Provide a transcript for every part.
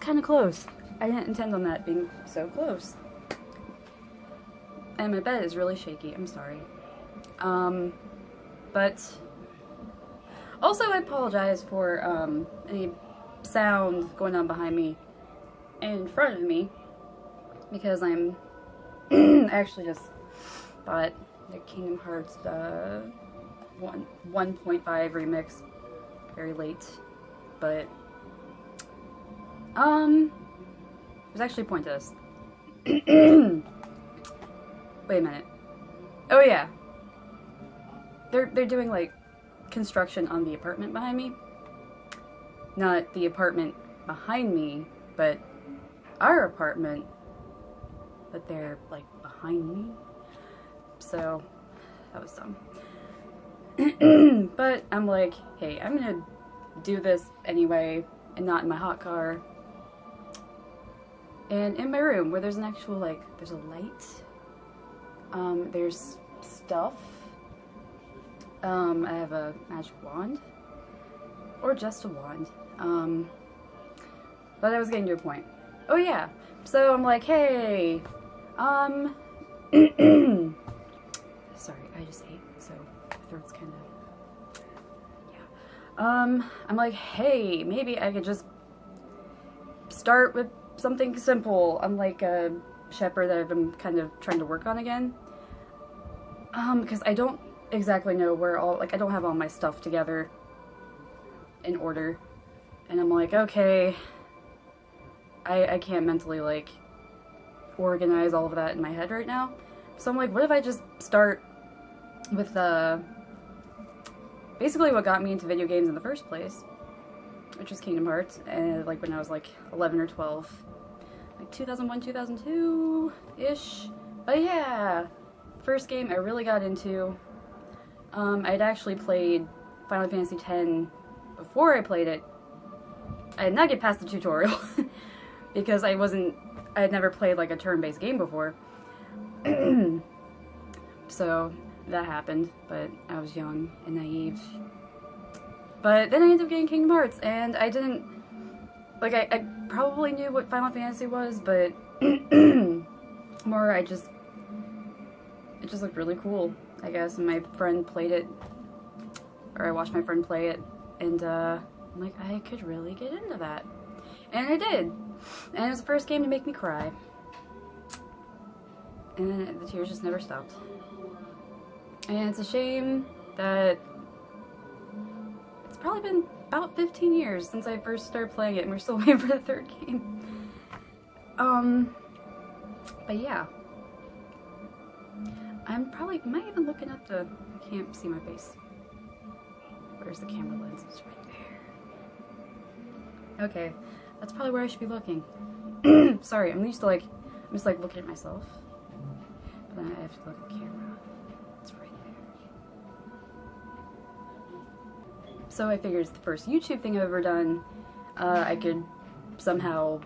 kind of close. I didn't intend on that being so close. And my bed is really shaky. I'm sorry. But also I apologize for any sound going on behind me and in front of me, because I'm actually just bought the Kingdom Hearts 1.5 remix very late, but there's actually a point to this. Wait a minute. Oh yeah. They're doing like construction on the apartment behind me. Not the apartment behind me, but our apartment. But they're like behind me. So that was dumb. But I'm like, hey, I'm gonna do this anyway and not in my hot car. And in my room where there's an actual, like, there's a light. There's stuff. I have a magic wand. Or just a wand. But I was getting to a point. Oh yeah. So I'm like, hey, sorry, I just ate, so my throat's kind of, yeah. I'm like, hey, maybe I could just start with something simple. I'm like a shepherd that I've been kind of trying to work on again. Because I don't exactly know where all, like, I don't have all my stuff together in order. And I'm like, okay, I can't mentally, like, organize all of that in my head right now. So I'm like, what if I just start with basically what got me into video games in the first place, which was Kingdom Hearts, and like when I was like 11 or 12, like 2001, 2002-ish. But yeah, first game I really got into. I'd actually played Final Fantasy X before I played it. I did not get past the tutorial because I had never played like a turn-based game before. So that happened, but I was young and naive. But then I ended up getting Kingdom Hearts, and I didn't, like, I probably knew what Final Fantasy was, but more it just looked really cool, I guess, and my friend played it, or I watched my friend play it, and I'm like, I could really get into that. And I did. And it was the first game to make me cry. And then the tears just never stopped. And it's a shame that it's probably been about 15 years since I first started playing it, and we're still waiting for the third game. But yeah. Am I even looking at I can't see my face. Where's the camera lens? It's right there. Okay, that's probably where I should be looking. Sorry, I'm just like looking at myself. But then I have to look at the camera. It's right there. So I figured it's the first YouTube thing I've ever done. I could somehow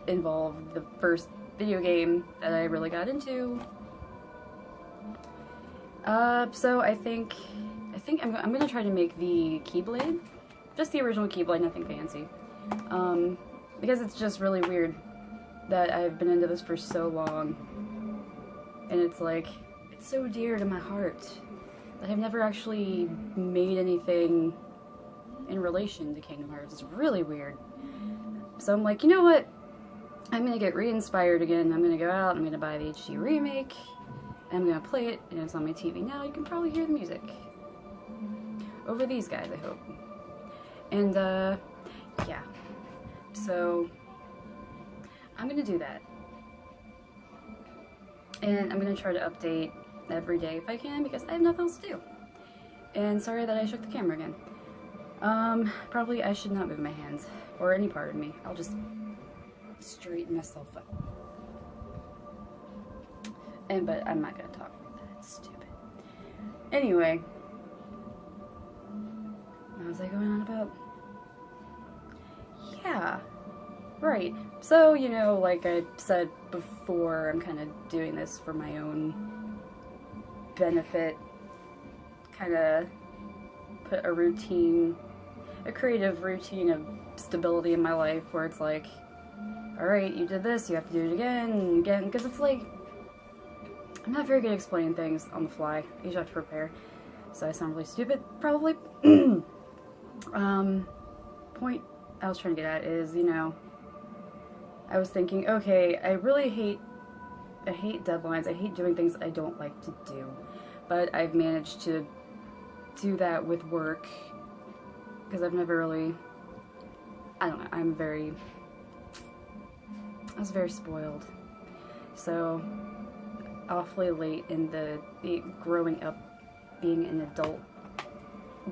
involve the first video game that I really got into. So I think I'm gonna try to make the Keyblade, just the original Keyblade, nothing fancy. Because it's just really weird that I've been into this for so long, and it's like, it's so dear to my heart that I've never actually made anything in relation to Kingdom Hearts. It's really weird. So I'm like, you know what? I'm gonna get re-inspired again. I'm gonna go out, I'm gonna buy the HD remake, and I'm gonna play it, and it's on my TV now. You can probably hear the music. Over these guys, I hope. And, yeah. So, I'm gonna do that. And I'm gonna try to update every day if I can, because I have nothing else to do. And sorry that I shook the camera again. Probably I should not move my hands, or any part of me. I'll just straighten myself up. But I'm not gonna talk like that, it's stupid. Anyway. What was I going on about? Yeah. Right. So, you know, like I said before, I'm kind of doing this for my own benefit. Kind of put a creative routine of stability in my life where it's like, alright, you did this, you have to do it again and again, because it's like, I'm not very good at explaining things on the fly. I usually have to prepare, so I sound really stupid, probably. Point I was trying to get at is, you know, I was thinking, okay, I hate deadlines, I hate doing things I don't like to do, but I've managed to do that with work, because I've never really, I don't know, I was very spoiled, so awfully late in the growing up, being an adult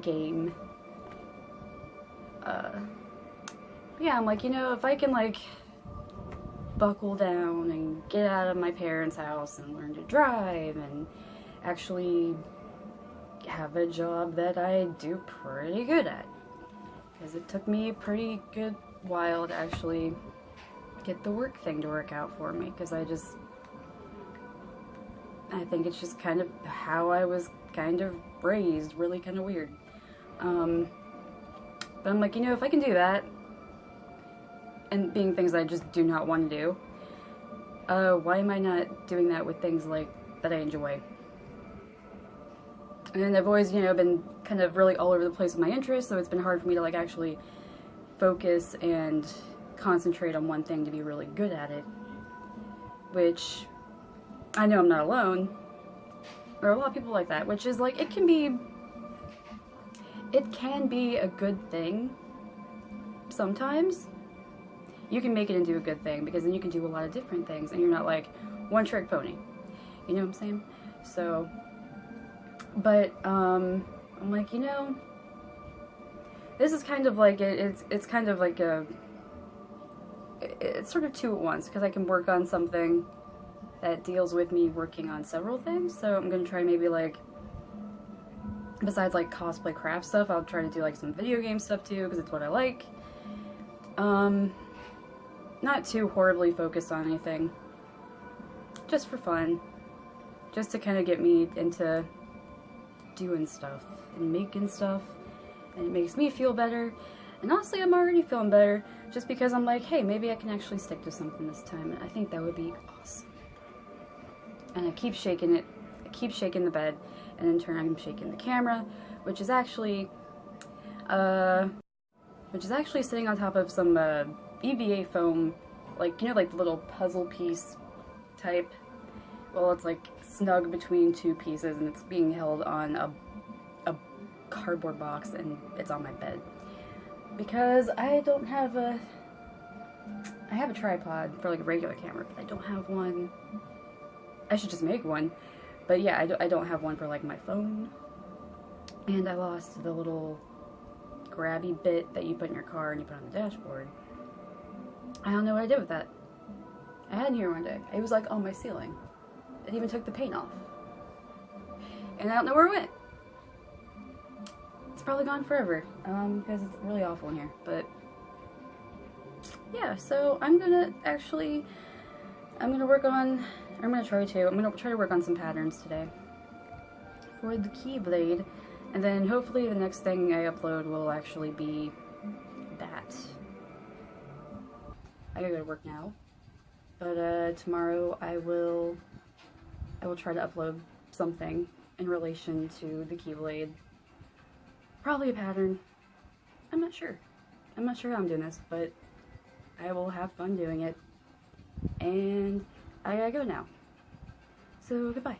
game, yeah, I'm like, you know, if I can, like, buckle down and get out of my parents' house and learn to drive and actually have a job that I do pretty good at, because it took me a pretty good while to actually get the work thing to work out for me, because I think it's just kind of how I was kind of raised, really kind of weird. But I'm like, you know, if I can do that, and being things I just do not want to do, why am I not doing that with things like that I enjoy? And I've always, you know, been kind of really all over the place with my interests, so it's been hard for me to, like, actually focus and concentrate on one thing to be really good at it. Which, I know I'm not alone. There are a lot of people like that, which is, like, it can be a good thing sometimes. You can make it into a good thing, because then you can do a lot of different things, and you're not, like, one-trick pony. You know what I'm saying? So, but, I'm like, you know, this is kind of like, it's kind of like it's sort of two at once, because I can work on something that deals with me working on several things, so I'm gonna try maybe, like, besides, like, cosplay craft stuff, I'll try to do, like, some video game stuff too, because it's what I like. Not too horribly focused on anything, just for fun, just to kind of get me into doing stuff and making stuff, and it makes me feel better, and honestly I'm already feeling better, just because I'm like, hey, maybe I can actually stick to something this time, and I think that would be awesome. And I keep shaking it, I keep shaking the bed, and in turn I'm shaking the camera, which is actually sitting on top of some EVA foam, like, you know, like the little puzzle piece type. Well, it's like snug between two pieces, and it's being held on a cardboard box, and it's on my bed. Because I don't have I have a tripod for, like, a regular camera, but I don't have one. I should just make one. But yeah, I don't have one for, like, my phone. And I lost the little grabby bit that you put in your car and you put on the dashboard. I don't know what I did with that. I had it here one day. It was, like, on my ceiling. It even took the paint off. And I don't know where it went. It's probably gone forever, because it's really awful in here. But yeah, so I'm gonna try to work on some patterns today for the Keyblade, and then hopefully the next thing I upload will actually be that. I gotta go to work now, but tomorrow I will try to upload something in relation to the Keyblade. Probably a pattern. I'm not sure. I'm not sure how I'm doing this, but I will have fun doing it. And I gotta go now. So, goodbye.